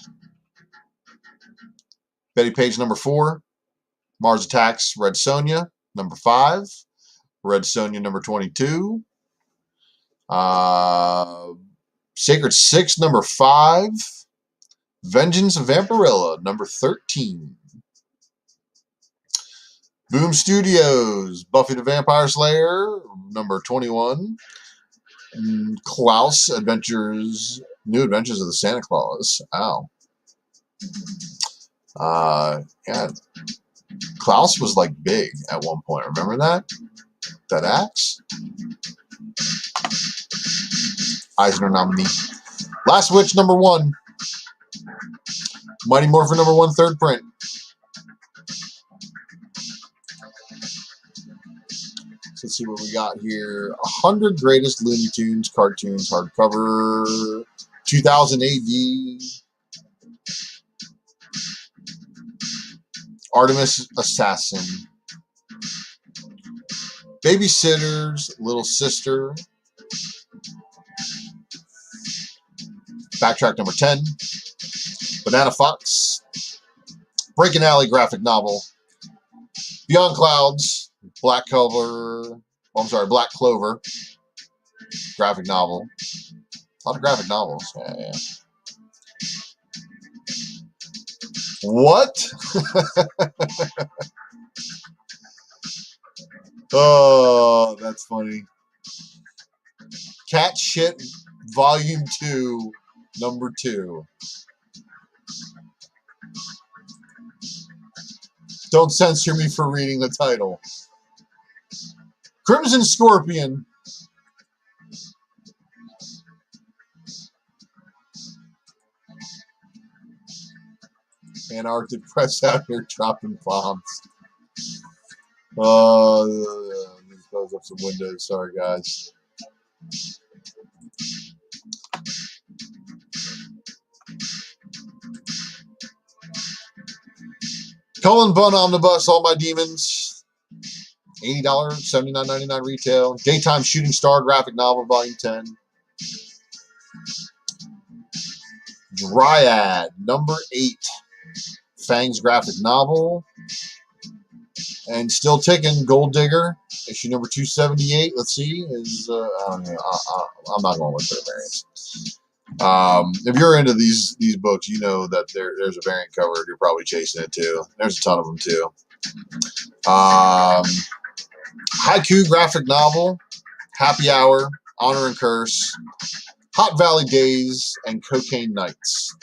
Betty Page, number 4. Mars Attacks, Red Sonja, number 5. Red Sonja, number 22. Sacred 6, number 5. Vengeance of Vampirilla, number 13. Boom Studios, Buffy the Vampire Slayer, number 21. Klaus Adventures, New Adventures of the Santa Claus. Ow. Yeah. Klaus was like big at one point. Remember that? That axe? Eisner nominee. Last Witch, number 1. Mighty Morphin, number 1, third print. So let's see what we got here. 100 Greatest Looney Tunes Cartoons hardcover. 2000 AD. Artemis Assassin. Babysitters, Little Sister. Backtrack number 10. Banana Fox. Breaking Alley graphic novel. Beyond Clouds. Black Clover. Graphic novel. A lot of graphic novels. Yeah. What? Oh, that's funny. Cat Shit Volume 2, number 2. Don't censor me for reading the title. Crimson Scorpion. Antarctic Press out here dropping bombs. Let me close up some windows. Sorry, guys. Cullen Bunn Omnibus, All My Demons. $80, $79.99 retail. Daytime Shooting Star graphic novel, volume 10. Dryad, number 8. Fangs graphic novel. And still ticking, Gold Digger, issue number 278. Let's see, is I don't know. I'm not going with the variants. If you're into these books, you know that there's a variant cover. You're probably chasing it too. There's a ton of them too. Haiku graphic novel, Happy Hour, Honor and Curse, Hot Valley Days, and Cocaine Nights.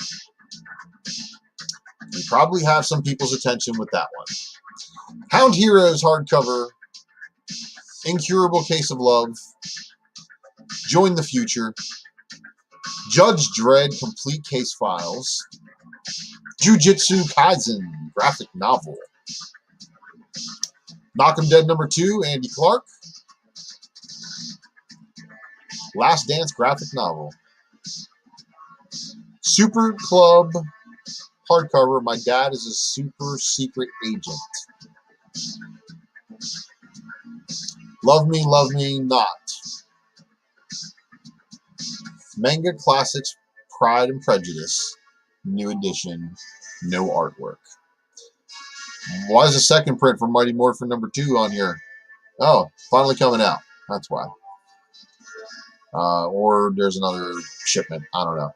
You probably have some people's attention with that one. Hound Heroes hardcover, Incurable Case of Love, Join the Future, Judge Dredd Complete Case Files, Jujutsu Kaisen graphic novel, Knock 'em Dead number 2, Andy Clark, Last Dance graphic novel, Super Club hardcover, My Dad is a Super Secret Agent, Love Me Not, Manga Classics Pride and Prejudice, new edition, no artwork. Why is the second print for Mighty Morphin number 2 on here? Oh, finally coming out. That's why. Or there's another shipment. I don't know.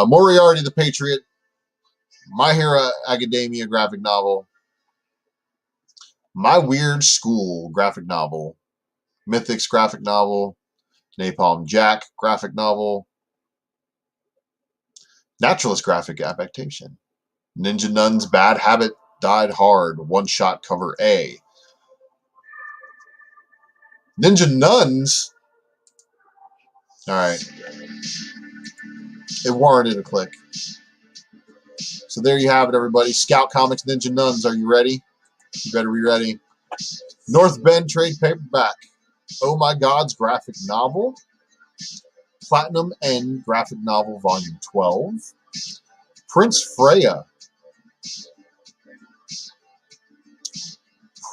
Moriarty the Patriot, My Hero Academia graphic novel, My Weird School graphic novel, Mythics graphic novel, Napalm Jack graphic novel, Naturalist graphic adaptation. Ninja Nun's Bad Habit Died Hard. One-shot cover A. Ninja Nuns? Alright. It warranted a click. So there you have it, everybody. Scout Comics Ninja Nuns. Are you ready? You better be ready. North Bend trade paperback. Oh My God's graphic novel. Platinum End graphic novel volume 12. Prince Freya.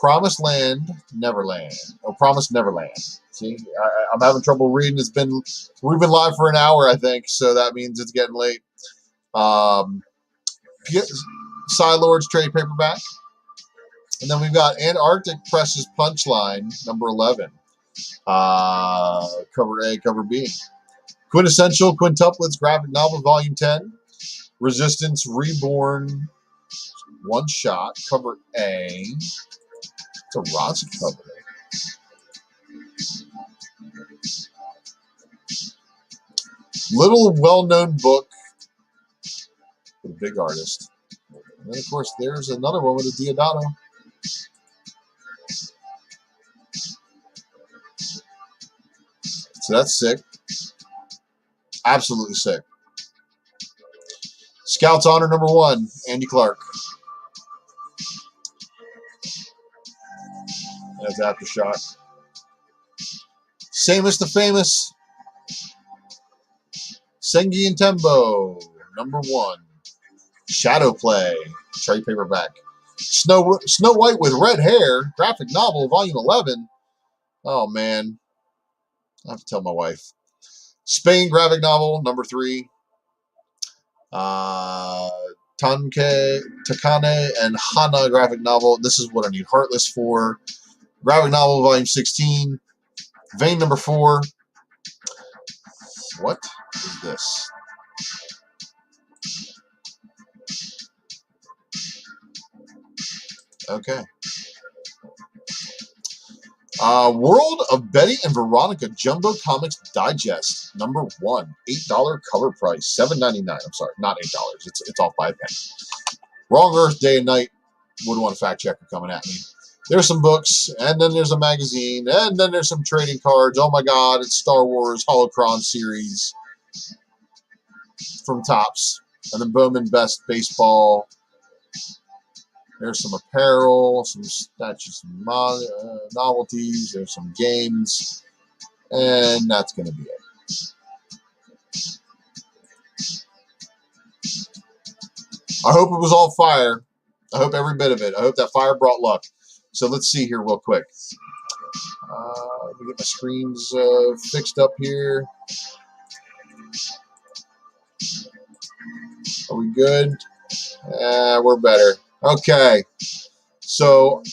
Promised Land, Neverland. Oh, Promised Neverland. See, I'm having trouble reading. We've been live for an hour, I think, so that means it's getting late. Psylord's trade paperback. And then we've got Antarctic Press's Punchline, number 11. Cover A, cover B. Quintessential Quintuplets graphic novel, volume 10. Resistance Reborn, one shot, cover A. It's a Rosie cover. Little well-known book with a big artist. And then, of course, there's another one with a Diodato. So that's sick. Absolutely sick. Scouts Honor number 1, Andy Clark. That's Aftershock. Samus the Famous. Sengi and Tembo, number 1. Shadow Play, trade paperback. Snow White with Red Hair, graphic novel, volume 11. Oh, man. I have to tell my wife. Spain graphic novel, number 3. Takane and Hana graphic novel. This is what I need Heartless for. Graphic novel, volume 16. Vein number 4. What is this? Okay. World of Betty and Veronica Jumbo Comics Digest, number 1. $8 cover price. $7.99. I'm sorry, not $8. It's off by a penny. Wrong Earth, Day and Night. Wouldn't want a fact checker coming at me. There's some books, and then there's a magazine, and then there's some trading cards. Oh my God, it's Star Wars Holocron series from Topps. And then Bowman Best Baseball. There's some apparel, some statues, some novelties. There's some games. And that's going to be it. I hope it was all fire. I hope every bit of it. I hope that fire brought luck. So let's see here real quick. Let me get my screens fixed up here. Are we good? We're better. Okay. So,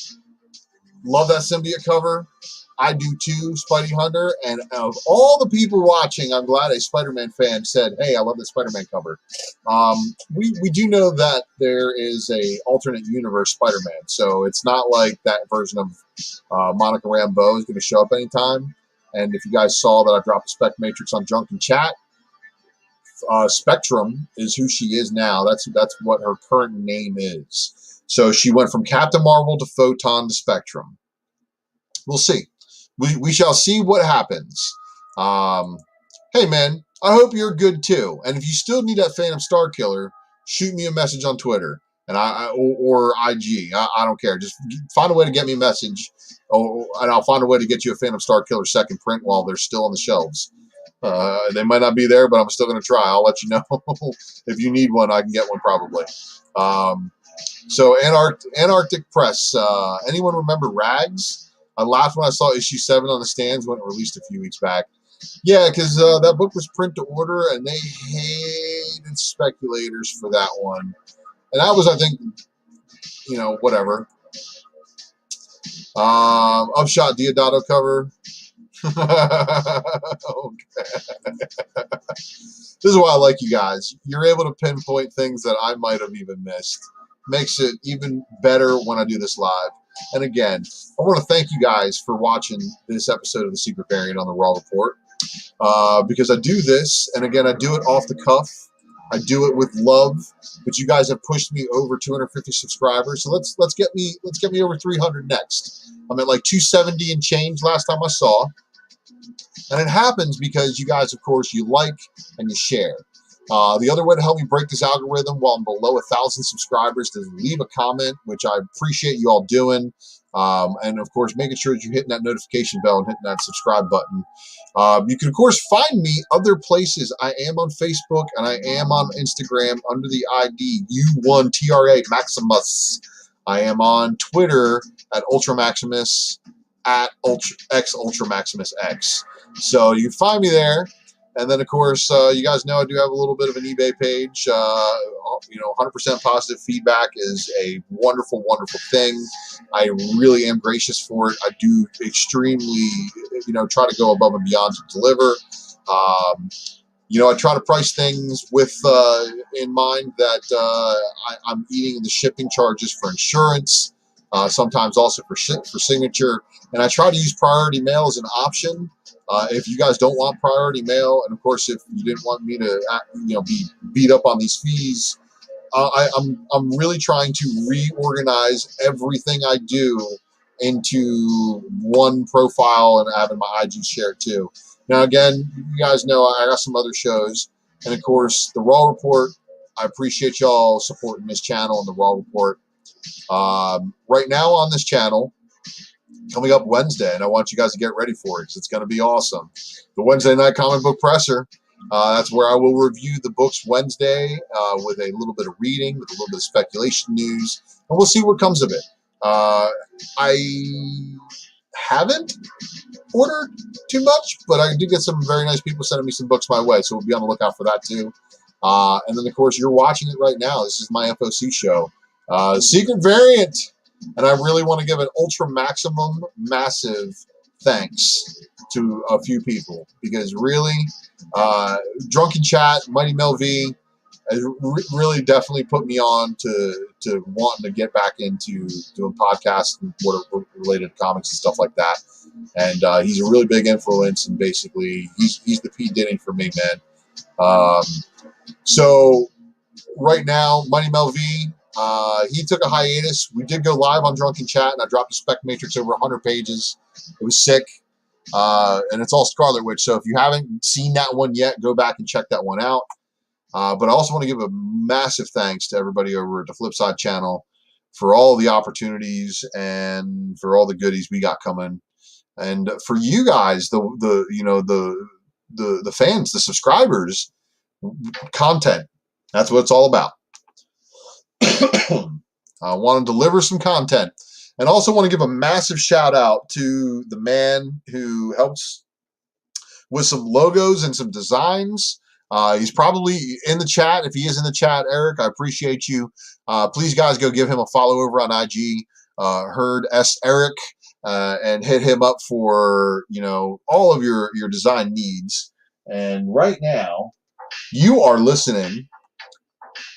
love that symbiote cover. I do too, Spidey Hunter. And of all the people watching, I'm glad a Spider-Man fan said, hey, I love the Spider-Man cover. We do know that there is a alternate universe Spider-Man. So it's not like that version of Monica Rambeau is going to show up anytime. And if you guys saw that I dropped a Spec Matrix on Drunken Chat, Spectrum is who she is now. That's what her current name is. So she went from Captain Marvel to Photon to Spectrum. We'll see. We shall see what happens. Hey, man, I hope you're good, too. And if you still need that Phantom Star Killer, shoot me a message on Twitter and or IG. I don't care. Just find a way to get me a message, and I'll find a way to get you a Phantom Star Killer second print while they're still on the shelves. They might not be there, but I'm still going to try. I'll let you know. If you need one, I can get one probably. So Antarctic Press. Anyone remember Rags? I laughed when I saw issue 7 on the stands when it released a few weeks back. Yeah, because that book was print to order, and they hated speculators for that one. And that was, I think, whatever. Upshot Diodato cover. Okay. This is why I like you guys. You're able to pinpoint things that I might have even missed. Makes it even better when I do this live. And again, I want to thank you guys for watching this episode of The Secret Variant on the Raw Report. Because I do this, and again, I do it off the cuff. I do it with love, but you guys have pushed me over 250 subscribers. So let's get me over 300 next. I'm at like 270 and change last time I saw. And it happens because you guys, of course, you like and you share. The other way to help me break this algorithm while I'm below 1,000 subscribers is leave a comment, which I appreciate you all doing. And, of course, making sure that you're hitting that notification bell and hitting that subscribe button. You can, of course, find me other places. I am on Facebook and I am on Instagram under the ID U1TRA Maximus. I am on Twitter at Ultra Maximus, at Ultra Maximus X. So you can find me there. And then, of course, you guys know I do have a little bit of an eBay page. 100% positive feedback is a wonderful, wonderful thing. I really am gracious for it. I do extremely, try to go above and beyond to deliver. I try to price things with in mind that I'm eating the shipping charges for insurance, sometimes also for signature. And I try to use priority mail as an option. If you guys don't want priority mail, and of course, if you didn't want me to, be beat up on these fees, I'm really trying to reorganize everything I do into one profile and having my IG share too. Now, again, you guys know I got some other shows, and of course, the Raw Report. I appreciate y'all supporting this channel and the Raw Report. Right now on this channel, coming up Wednesday, and I want you guys to get ready for it because it's going to be awesome. The Wednesday Night Comic Book Presser. That's where I will review the books Wednesday with a little bit of reading, with a little bit of speculation news, and we'll see what comes of it. I haven't ordered too much, but I do get some very nice people sending me some books my way, so we'll be on the lookout for that too. And then, of course, you're watching it right now. This is my FOC show. Secret Variant. And I really want to give an ultra maximum massive thanks to a few people because really, Drunken Chat, Mighty Mel V, has really definitely put me on to wanting to get back into doing podcasts and what are related to comics and stuff like that. And he's a really big influence, and basically he's the P. Diddy for me, man. So right now, Mighty Mel V. He took a hiatus. We did go live on Drunken Chat, and I dropped a spec matrix over 100 pages. It was sick, and it's all Scarlet Witch. So if you haven't seen that one yet, go back and check that one out. But I also want to give a massive thanks to everybody over at the Flipside channel for all the opportunities and for all the goodies we got coming, and for you guys, the fans, the subscribers, content. That's what it's all about. I want to deliver some content, and also want to give a massive shout out to the man who helps with some logos and some designs. He's probably in the chat. If he is in the chat, Eric, I appreciate you. Please, guys, go give him a follow over on IG, Herd S Eric, and hit him up for all of your design needs. And right now, you are listening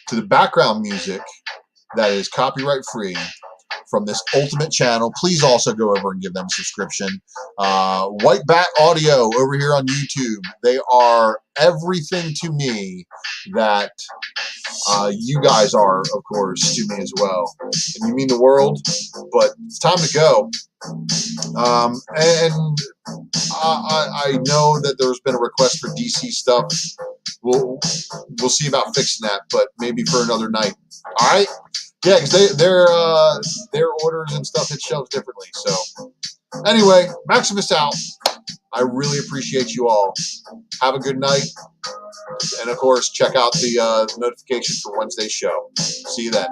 to the background music that is copyright free from this ultimate channel. Please also go over and give them a subscription. White Bat Audio over here on YouTube. They are everything to me that you guys are, of course, to me as well. And you mean the world, but it's time to go. And I know that there's been a request for DC stuff. We'll see about fixing that, but maybe for another night. All right? Yeah, because their orders and stuff hit shelves differently. So anyway, Maximus out. I really appreciate you all. Have a good night. And, of course, check out the notification for Wednesday's show. See you then.